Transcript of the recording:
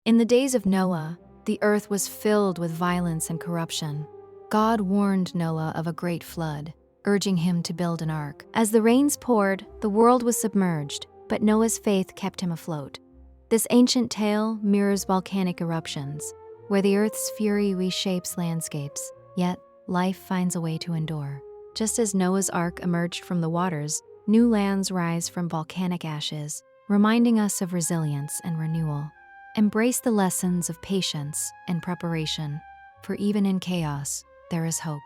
In the days of Noah, the earth was filled with violence and corruption. God warned Noah of a great flood, urging him to build an ark. As the rains poured, the world was submerged, but Noah's faith kept him afloat. This ancient tale mirrors volcanic eruptions, where the earth's fury reshapes landscapes, yet life finds a way to endure. Just as Noah's ark emerged from the waters, new lands rise from volcanic ashes, reminding us of resilience and renewal. Embrace the lessons of patience and preparation, for even in chaos, there is hope.